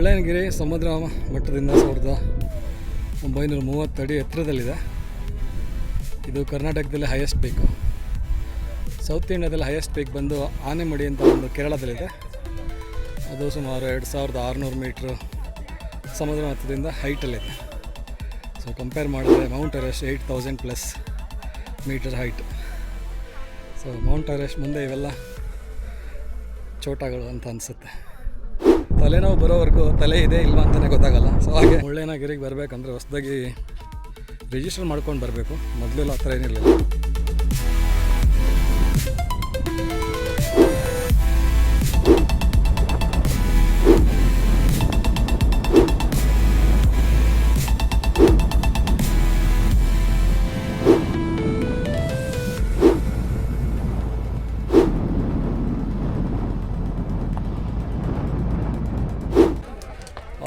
ಮುಳ್ಳಯ್ಯನಗಿರಿ ಸಮುದ್ರ ಮಟ್ಟದಿಂದ 1930 ಅಡಿ ಎತ್ತರದಲ್ಲಿದೆ. ಇದು ಕರ್ನಾಟಕದಲ್ಲಿ ಹೈಯೆಸ್ಟ್ ಪೀಕು. ಸೌತ್ ಇಂಡಿಯಾದಲ್ಲಿ ಹೈಯೆಸ್ಟ್ ಪೀಕ್ ಬಂದು ಆನೆಮಡಿ ಅಂತ ಒಂದು ಕೇರಳದಲ್ಲಿದೆ. ಅದು ಸುಮಾರು 2600 ಮೀಟ್ರ್ ಸಮುದ್ರ ಮಟ್ಟದಿಂದ ಹೈಟಲ್ಲಿದೆ. ಸೊ ಕಂಪೇರ್ ಮಾಡಿದ್ರೆ Mount Everest 8000+ metre height. So Mount Everest ಮುಂದೆ ಇವೆಲ್ಲ ಚೋಟಗಳು ಅಂತ ಅನಿಸುತ್ತೆ. ತಲೆನೋವು ಬರೋವರೆಗೂ ತಲೆ ಇದೆ ಇಲ್ವಾ ಅಂತಲೇ ಗೊತ್ತಾಗಲ್ಲ. ಸೊ ಹಾಗೆ ಮುಳ್ಳಯ್ಯನಗಿರಿಗೆ ಬರಬೇಕಂದ್ರೆ ಹೊಸದಾಗಿ ರಿಜಿಸ್ಟರ್ ಮಾಡ್ಕೊಂಡು ಬರಬೇಕು. ಮೊದಲೆಲ್ಲ ಆ ಥರ ಏನಿರಲಿಲ್ಲ.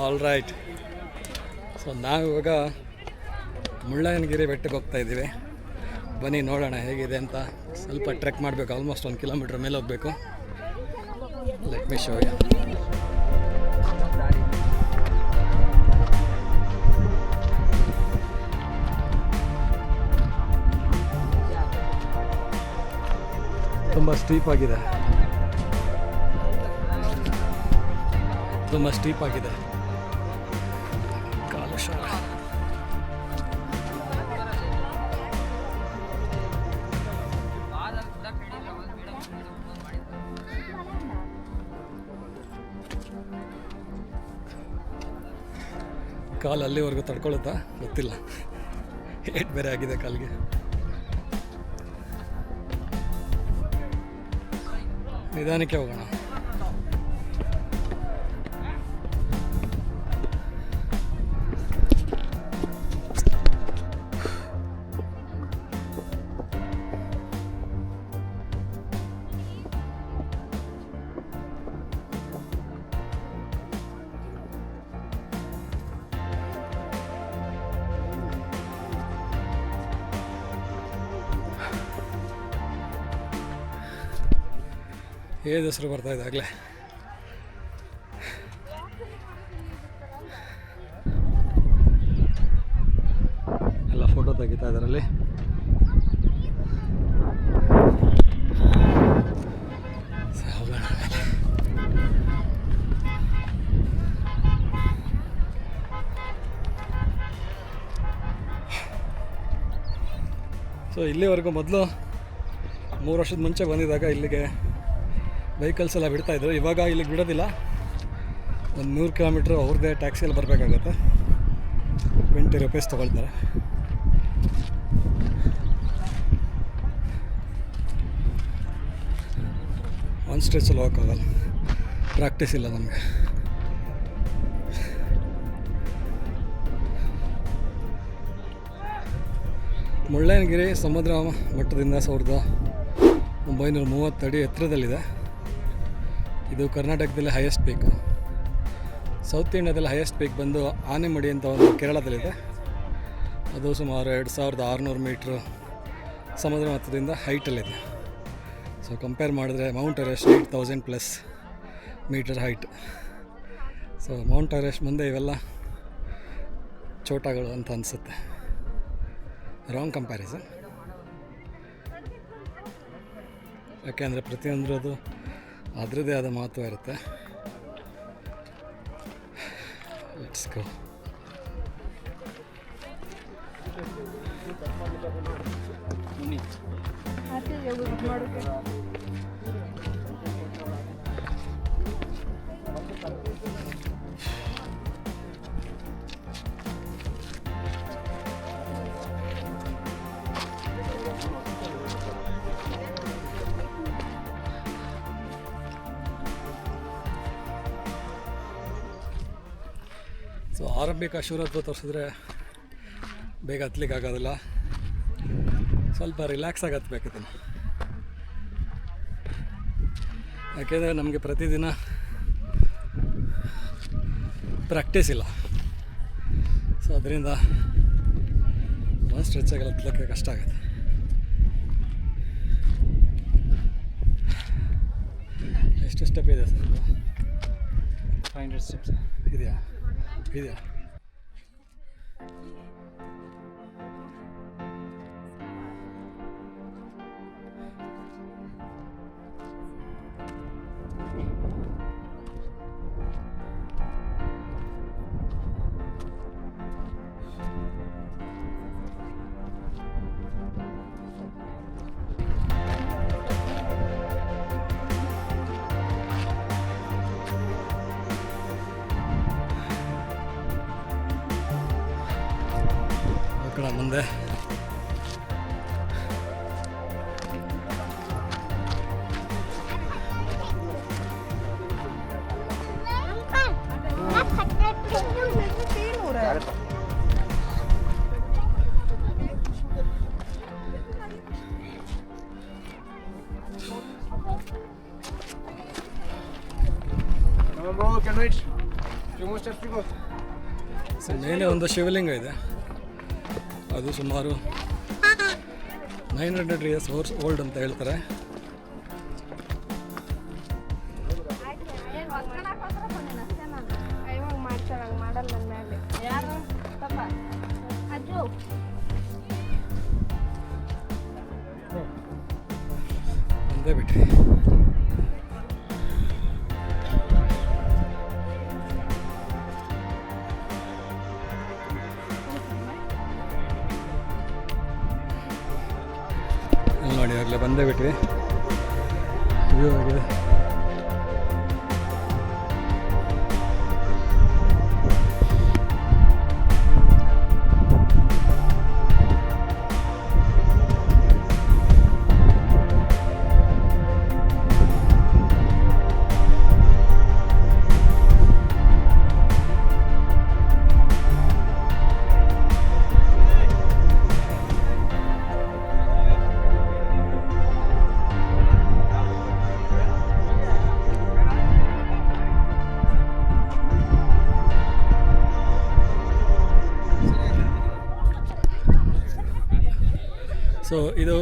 All right. ಸೊ ನಾವಿವಾಗ ಮುಳ್ಳಯ್ಯನಗಿರಿ ಬೆಟ್ಟಕ್ಕೆ ಹೋಗ್ತಾ ಇದ್ದೀವಿ. ಬನ್ನಿ ನೋಡೋಣ ಹೇಗಿದೆ ಅಂತ. ಸ್ವಲ್ಪ ಟ್ರೆಕ್ ಮಾಡಬೇಕು. ಆಲ್ಮೋಸ್ಟ್ 1 ಕಿಲೋಮೀಟ್ರ್ ಮೇಲೆ ಹೋಗಬೇಕು. Let me show you. ತುಂಬ ಸ್ಟೀಪ್ ಆಗಿದೆ. ಕಾಲು ಶಾರ. ಕಾಲು ಅಲ್ಲಿವರೆಗೂ ತಡ್ಕೊಳ್ಳುತ್ತಾ ಗೊತ್ತಿಲ್ಲ. ಏಟ್ ಬೇರೆ ಆಗಿದೆ ಕಾಲಿಗೆ. ನಿಧಾನಕ್ಕೆ ಹೋಗೋಣ. ಏದು ಹೆಸರು ಬರ್ತಾಯಿದೆ ಆಗಲೇ. ಎಲ್ಲ ಫೋಟೋ ತೆಗಿತಾ ಇದ್ದಾರಲ್ಲಿ. ಸೊ ಇಲ್ಲಿವರೆಗೂ ಮೊದಲು 3 ವರ್ಷದ ಮುಂಚೆ ಬಂದಿದ್ದಾಗ ಇಲ್ಲಿಗೆ ವೆಹಿಕಲ್ಸ್ ಎಲ್ಲ ಬಿಡ್ತಾಯಿದ್ರು. ಇವಾಗ ಇಲ್ಲಿಗೆ ಬಿಡೋದಿಲ್ಲ. ಒಂದು 100 ಕಿಲೋಮೀಟ್ರ್ ಅವ್ರದ್ದೇ ಟ್ಯಾಕ್ಸಿಯಲ್ಲಿ ಬರಬೇಕಾಗತ್ತೆ. 20 ರೂಪೀಸ್ ತೊಗೊಳ್ತಾರೆ. ಒಂದು ಸ್ಟ್ರೆಚಲ್ಲಿ ಹೋಗೋಕ್ಕಾಗಲ್ಲ. ಪ್ರಾಕ್ಟೀಸ್ ಇಲ್ಲ ನಮಗೆ. ಮುಳ್ಳಯ್ಯನಗಿರಿ ಸಮುದ್ರ ಮಟ್ಟದಿಂದ 1930 ಅಡಿ ಎತ್ತರದಲ್ಲಿದೆ. ಇದು ಕರ್ನಾಟಕದಲ್ಲಿ ಹೈಯೆಸ್ಟ್ ಪೀಕು. ಸೌತ್ ಇಂಡಿಯಾದಲ್ಲಿ ಹೈಯೆಸ್ಟ್ ಪೀಕ್ ಬಂದು ಆನೆಮಡಿ ಅಂತ ಒಂದು ಕೇರಳದಲ್ಲಿದೆ. ಅದು ಸುಮಾರು 2600 ಮೀಟ್ರ್ ಸಮುದ್ರ ಮಟ್ಟದಿಂದ ಹೈಟಲ್ಲಿದೆ. ಸೊ ಕಂಪೇರ್ ಮಾಡಿದ್ರೆ Mount Everest 8000+ metre height. So Mount Everest ಮುಂದೆ ಇವೆಲ್ಲ ಚೋಟಗಳು ಅಂತ ಅನಿಸುತ್ತೆ. Wrong comparison. ಯಾಕೆಂದರೆ ಪ್ರತಿಯೊಂದರದು ಅದರದ್ದೇ ಆದ ಮಹತ್ವ ಇರುತ್ತೆ. Let's go. ಸೊ ಆರಂಭಿಕ ಶೂರತ್ವ ತೋರಿಸಿದ್ರೆ ಬೇಗ ಹತ್ಲಿಕ್ಕೆ ಆಗೋದಿಲ್ಲ. ಸ್ವಲ್ಪ ರಿಲ್ಯಾಕ್ಸ್ ಆಗಿ ಹತ್ಬೇಕು ಇದನ್ನು. ಯಾಕೆಂದರೆ ನಮಗೆ ಪ್ರತಿದಿನ ಪ್ರಾಕ್ಟೀಸ್ ಇಲ್ಲ. ಸೊ ಅದರಿಂದ ಒಂದು ಸ್ಟ್ರೆಚ್ಚಾಗಿ ಹತ್ತಲಿಕ್ಕೆ ಕಷ್ಟ ಆಗುತ್ತೆ. ಎಷ್ಟು ಸ್ಟೆಪ್ ಇದೆ ಸರ್? 500 steps. ಇದೆಯಾ ಇದೆಯಾ ಮುಂದೆ ಮೇಲೆ ಒಂದು ಶಿವಲಿಂಗ ಇದೆ. ಅದು ಸುಮಾರು 900 years ಓಲ್ಡ್ ಅಂತ ಹೇಳ್ತಾರೆ. ಒಂದೇ ಬಿಟ್ರಿ ನೋಡಿ, ಆಗಲೇ ಬಂದೇ ಬಿಟ್ವಿ. ವ್ಯೂ ಆಗಿದೆ. ಸೊ ಇದು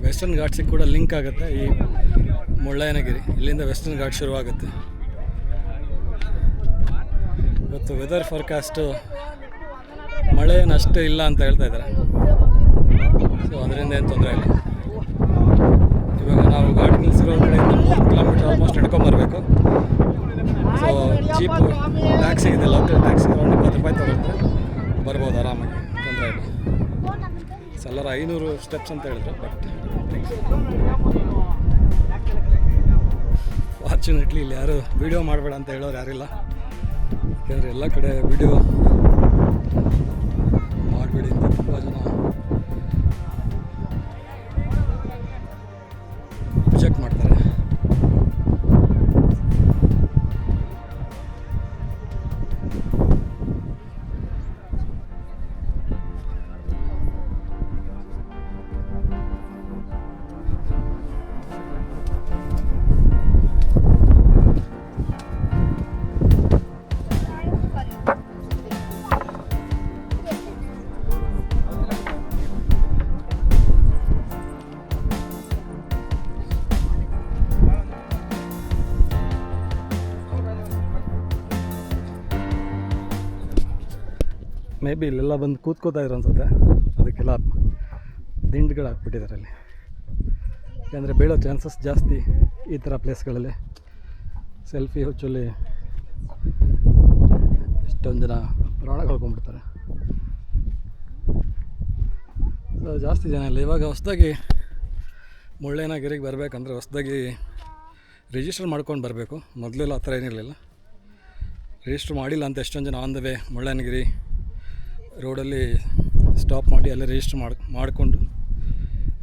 ವೆಸ್ಟರ್ನ್ ಘಾಟ್ಸಿಗೆ ಕೂಡ ಲಿಂಕ್ ಆಗುತ್ತೆ. ಈ ಮುಳ್ಳಯ್ಯನಗಿರಿ ಇಲ್ಲಿಂದ ವೆಸ್ಟರ್ನ್ ಘಾಟ್ ಶುರುವಾಗುತ್ತೆ. ಇವತ್ತು ವೆದರ್ ಫೋರ್ಕಾಸ್ಟು ಮಳೆ ಅಷ್ಟು ಇಲ್ಲ ಅಂತ ಹೇಳ್ತಾ ಇದ್ದಾರೆ. ಸೊ ಅದರಿಂದ ಏನು ತೊಂದರೆ ಇಲ್ಲ. ಇವಾಗ ನಾವು ಘಾಟ್ ನಿಲ್ಲಿಸಿರೋ ಕಡೆಯಿಂದ 3 ಕಿಲೋಮೀಟರ್ ಆಲ್ಮೋಸ್ಟ್ ನಡ್ಕೊಂಬರ್ಬೇಕು. ಸೊ ಜೀಪು ಟ್ಯಾಕ್ಸಿ ಇದೆ, ಲೋಕಲ್ ಟ್ಯಾಕ್ಸಿ ಅರೌಂಡ್ 20 ರೂಪಾಯಿ ತಗೊಳ್ತಾರೆ, ಬರ್ಬೋದು ಆರಾಮಾಗಿ, ತೊಂದರೆ ಇಲ್ಲ. ಎಲ್ಲರೂ 500 ಸ್ಟೆಪ್ಸ್ ಅಂತ ಹೇಳಿದ್ರು. ಬಟ್ ಫಾರ್ಚುನೇಟ್ಲಿ ಇಲ್ಲಿ ಯಾರು ವೀಡಿಯೋ ಮಾಡಬೇಡ ಅಂತ ಹೇಳೋರು ಯಾರಿಲ್ಲ. ಯಾಕೆಂದರೆ ಎಲ್ಲ ಕಡೆ ವೀಡಿಯೋ ಮಾಡಬೇಡಿ ಅಂತ ತುಂಬ ಜನ ರಿಜೆಕ್ಟ್ ಮಾಡ್ತಾರೆ. ಮೇ ಬಿ ಇಲ್ಲೆಲ್ಲ ಬಂದು ಕೂತ್ಕೋತಾ ಇದ್ರು ಅನ್ಸುತ್ತೆ. ಅದಕ್ಕೆಲ್ಲ ದಿಂಡುಗಳು ಹಾಕ್ಬಿಟ್ಟಿದ್ದಾರೆ ಅಲ್ಲಿ. ಯಾಕೆಂದರೆ ಬೀಳೋ ಚಾನ್ಸಸ್ ಜಾಸ್ತಿ ಈ ಥರ ಪ್ಲೇಸ್ಗಳಲ್ಲಿ. ಸೆಲ್ಫಿ ಹುಚ್ಚಲ್ಲಿ ಎಷ್ಟೊಂದು ಜನ ಪ್ರಾಣ ಕಳ್ಕೊಂಡ್ಬಿಡ್ತಾರೆ. ಸೊ ಜಾಸ್ತಿ ಜನ ಇಲ್ಲ. ಇವಾಗ ಹೊಸದಾಗಿ ಮುಳ್ಳಯ್ಯನಗಿರಿಗೆ ಬರಬೇಕಂದ್ರೆ ಹೊಸದಾಗಿ ರಿಜಿಸ್ಟರ್ ಮಾಡ್ಕೊಂಡು ಬರಬೇಕು. ಮೊದಲೆಲ್ಲ ಆ ಥರ ಏನಿರಲಿಲ್ಲ. ರಿಜಿಸ್ಟರ್ ಮಾಡಿಲ್ಲ ಅಂತ ಎಷ್ಟೊಂದು ಜನ ಆನ್ ದ ವೇ ಮುಳ್ಳಯ್ಯನಗಿರಿ ರೋಡಲ್ಲಿ ಸ್ಟಾಪ್ ಮಾಡಿ ಅಲ್ಲೇ ರಿಜಿಸ್ಟರ್ ಮಾಡಿಕೊಂಡು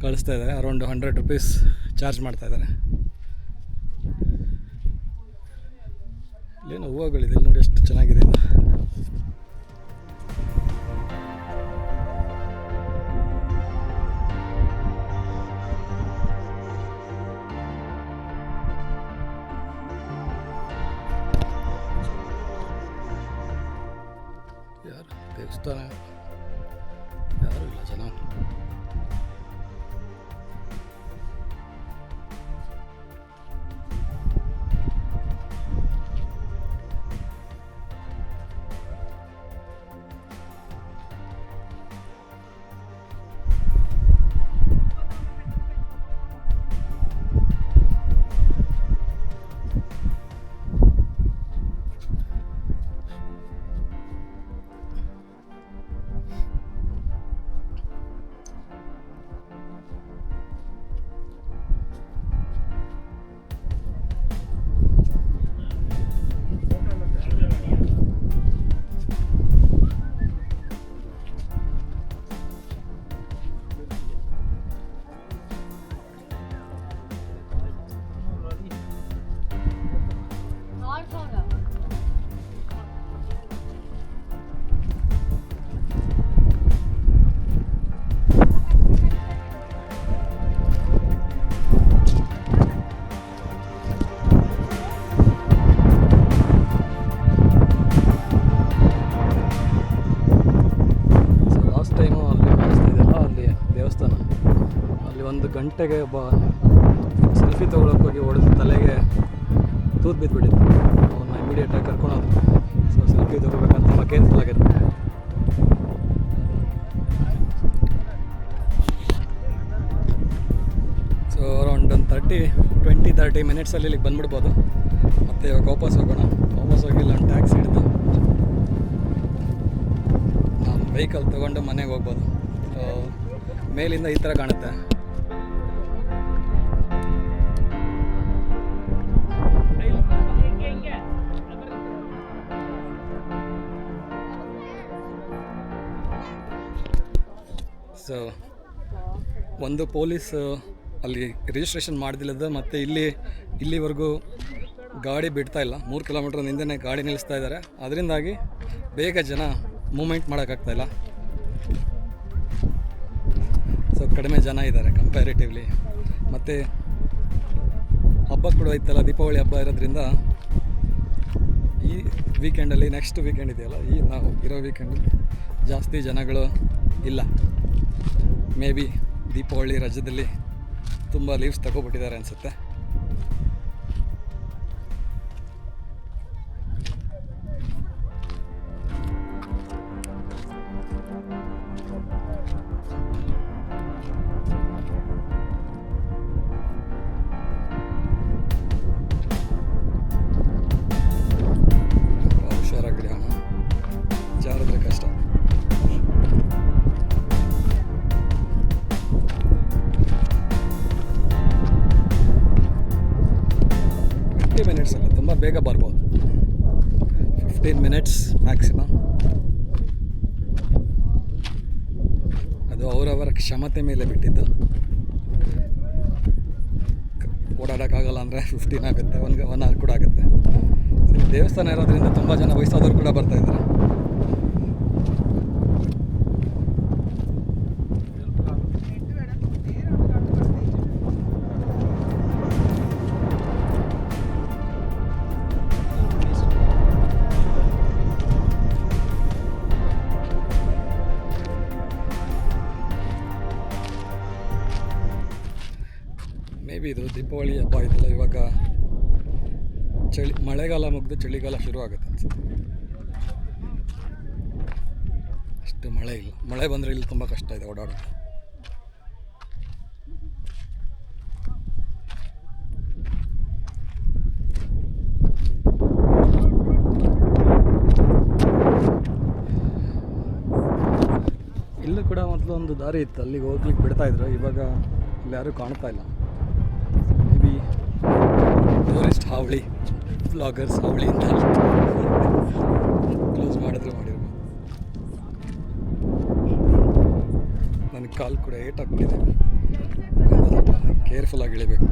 ಕಳಿಸ್ತಾ ಇದ್ದಾರೆ. ಅರೌಂಡ್ 100 ರೂಪೀಸ್ ಚಾರ್ಜ್ ಮಾಡ್ತಾಯಿದ್ದಾರೆ. ಇಲ್ಲೇನು ಹೂವುಗಳಿದೆ, ಇಲ್ಲಿ ನೋಡಿ ಎಷ್ಟು ಚೆನ್ನಾಗಿದೆ ಇದು. ಯಾರು ದೇವಸ್ಥಾನ ಯಾರೂ ಇಲ್ಲ, ಜನ. ಗಂಟೆಗೆ ಒಬ್ಬ ಸೆಲ್ಫಿ ತೊಗೊಳಕ್ಕೆ ಹೋಗಿ ಹೊಡೆದು ತಲೆಗೆ ತೂತು ಬಿದ್ದುಬಿಟ್ಟಿತ್ತು. ಅವನ್ನ ಇಮಿಡಿಯೇಟಾಗಿ ಕರ್ಕೊಳೋದು. ಸೊ ಸೆಲ್ಫಿ ತೊಗೋಬೇಕಾದ್ರೆ ತುಂಬ ಕೇರ್ಫುಲ್ ಆಗಿರ್ಬೇಕು. ಸೊ ಅರೌಂಡ್ ಒಂದು 20-30 ಮಿನಿಟ್ಸಲ್ಲಿ ಇಲ್ಲಿಗೆ ಬಂದ್ಬಿಡ್ಬೋದು. ಮತ್ತು ಇವಾಗ ವಾಪಸ್ ಹೋಗೋಣ. ವಾಪಸ್ ಹೋಗಿ ಒಂದು ಟ್ಯಾಕ್ಸಿ ಹಿಡಿದು ನಮ್ಮ ವೆಹಿಕಲ್ ತೊಗೊಂಡು ಮನೆಗೆ ಹೋಗ್ಬೋದು. ಮೇಲಿಂದ ಈ ಥರ ಕಾಣುತ್ತೆ. ಸೊ ಒಂದು ಪೊಲೀಸ್ ಅಲ್ಲಿ ರಿಜಿಸ್ಟ್ರೇಷನ್ ಮಾಡ್ದಿಲ್ಲದ ಮತ್ತು ಇಲ್ಲಿವರೆಗೂ ಗಾಡಿ ಬಿಡ್ತಾ ಇಲ್ಲ. 3 ಕಿಲೋಮೀಟ್ರ್ ಹಿಂದೆನೇ ಗಾಡಿ ನಿಲ್ಲಿಸ್ತಾ ಇದ್ದಾರೆ. ಅದರಿಂದಾಗಿ ಬೇಗ ಜನ ಮೂಮೆಂಟ್ ಮಾಡೋಕ್ಕಾಗ್ತಾಯಿಲ್ಲ. ಸೊ ಕಡಿಮೆ ಜನ ಇದ್ದಾರೆ ಕಂಪ್ಯಾರಿಟಿವ್ಲಿ. ಮತ್ತು ಹಬ್ಬ ಕೂಡ ಇತ್ತಲ್ಲ, ದೀಪಾವಳಿ ಹಬ್ಬ ಇರೋದ್ರಿಂದ ಈ ವೀಕೆಂಡಲ್ಲಿ, ನೆಕ್ಸ್ಟ್ ವೀಕೆಂಡ್ ಇದೆಯಲ್ಲ, ಈ ನಾವು ಇರೋ ವೀಕೆಂಡಲ್ಲಿ ಜಾಸ್ತಿ ಜನಗಳು ಇಲ್ಲ. ಮೇ ಬಿ ದೀಪಾವಳಿ ರಜದಲ್ಲಿ ತುಂಬ ಲೀವ್ಸ್ ತಗೊಬಿಟ್ಟಿದ್ದಾರೆ ಅನಿಸುತ್ತೆ. ಹುಷಾರಾಗಿಡಿ ಅಣ್ಣ, ಜಾರಿದ್ರೆ ಕಷ್ಟ. ಮಿನಿಟ್ಸ್ ಅಲ್ಲ, ತುಂಬ ಬೇಗ ಬರ್ಬೋದು. 15 ಮಿನಿಟ್ಸ್ ಮ್ಯಾಕ್ಸಿಮಮ್. ಅದು ಅವರವರ ಕ್ಷಮತೆ ಮೇಲೆ ಬಿಟ್ಟಿದ್ದು. ಓಡಾಡೋಕ್ಕಾಗಲ್ಲ ಅಂದರೆ 15 ಆಗುತ್ತೆ, 1 ಅವರ್ ಕೂಡ ಆಗುತ್ತೆ. ದೇವಸ್ಥಾನ ಇರೋದ್ರಿಂದ ತುಂಬ ಜನ ವಯಸ್ಸಾದವರು ಕೂಡ ಬರ್ತಾಯಿದ್ದಾರೆ. ಮೇ ಬಿ ಇದು ದೀಪಾವಳಿ ಹಬ್ಬ ಆಯ್ತಲ್ಲ, ಇವಾಗ ಮಳೆಗಾಲ ಮುಗಿದು ಚಳಿಗಾಲ ಶುರು ಆಗುತ್ತೆ ಅನಿಸುತ್ತೆ. ಅಷ್ಟು ಮಳೆ ಇಲ್ಲ. ಮಳೆ ಬಂದರೆ ಇಲ್ಲಿ ತುಂಬ ಕಷ್ಟ ಇದೆ ಓಡಾಡೋದು. ಇಲ್ಲೂ ಕೂಡ ಮೊದಲು ಒಂದು ದಾರಿ ಇತ್ತು, ಅಲ್ಲಿಗೆ ಹೋಗ್ಲಿಕ್ಕೆ ಬಿಡ್ತಾಯಿದ್ರು. ಇವಾಗ ಇಲ್ಲಿ ಯಾರೂ ಕಾಣ್ತಾ ಇಲ್ಲ. ಮೇ ಬಿ ಟೂರಿಸ್ಟ್ ಹಾವಳಿ, ವ್ಲಾಗರ್ಸ್ ಹಾವಳಿ ಅಂತ ಕ್ಲೋಸ್ ಮಾಡಿರ್ಬೋದು. ನನಗೆ ಕಾಲು ಕೂಡ ಏಟಾಗ್ಬಿಟ್ಟಿದೆ. ಕೇರ್ಫುಲ್ಲಾಗಿ ಇಳಿಬೇಕು.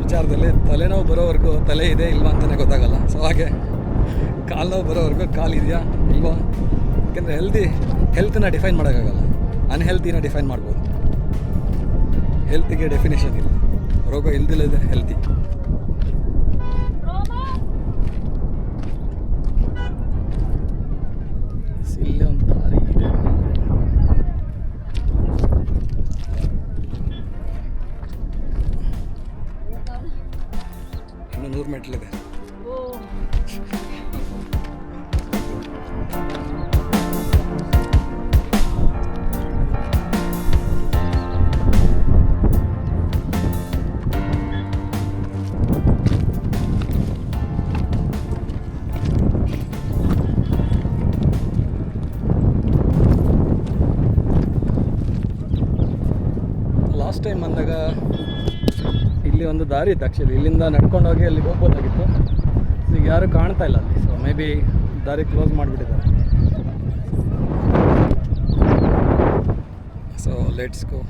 ವಿಚಾರದಲ್ಲಿ ತಲೆನೋವು ಬರೋವರೆಗೂ ತಲೆ ಇದೆ ಇಲ್ವಾ ಅಂತಲೇ ಗೊತ್ತಾಗಲ್ಲ. ಸೊ ಹಾಗೆ ಕಾಲು ನೋವು ಬರೋವರೆಗೂ ಕಾಲು ಇದೆಯಾ ಇಲ್ವಾ, ಯಾಕೆಂದರೆ ಹೆಲ್ತನ್ನ ಡಿಫೈನ್ ಮಾಡೋಕ್ಕಾಗಲ್ಲ. ಅನ್ಹೆಲ್ತಿನ ಡಿಫೈನ್ ಮಾಡ್ಬೋದು, ಹೆಲ್ತಿಗೆ ಡೆಫಿನೇಷನ್ ಇಲ್ಲ. ರೋಗ ಇಲ್ದಿಲ್ಲದೆ ಹೆಲ್ತಿ. ಇಲ್ಲೇ ಒಂದು ದಾರಿ ಇದೆ. ಇನ್ನು 100 ಮೆಟ್ಲಿದೆ. ಲಾಸ್ಟ್ ಟೈಮ್ ಬಂದಾಗ ಇಲ್ಲಿ ಒಂದು ದಾರಿ ಇತ್ತು. ಆ್ಯಕ್ಚುಲಿ ಇಲ್ಲಿಂದ ನಡ್ಕೊಂಡು ಹೋಗಿ ಅಲ್ಲಿಗೆ ಹೋಗ್ಬೋದಾಗಿತ್ತು. ಈಗ ಯಾರೂ ಕಾಣ್ತಾ ಇಲ್ಲ ಅಲ್ಲಿ. ಸೊ ಮೇ ಬಿ ದಾರಿ ಕ್ಲೋಸ್ ಮಾಡಿಬಿಟ್ಟಿದ್ದಾರೆ. So let's go.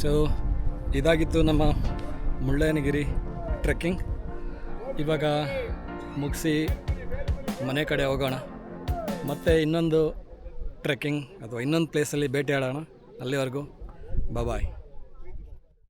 ಸೊ ಇದಾಗಿತ್ತು ನಮ್ಮ ಮುಳ್ಳಯ್ಯನಗಿರಿ ಟ್ರೆಕ್ಕಿಂಗ್. ಇವಾಗ ಮುಗಿಸಿ ಮನೆ ಕಡೆ ಹೋಗೋಣ. ಮತ್ತು ಇನ್ನೊಂದು ಟ್ರೆಕ್ಕಿಂಗ್ ಅಥವಾ ಇನ್ನೊಂದು ಪ್ಲೇಸಲ್ಲಿ ಭೇಟಿ ಆಡೋಣ. ಅಲ್ಲಿವರೆಗೂ ಬಾಯ್.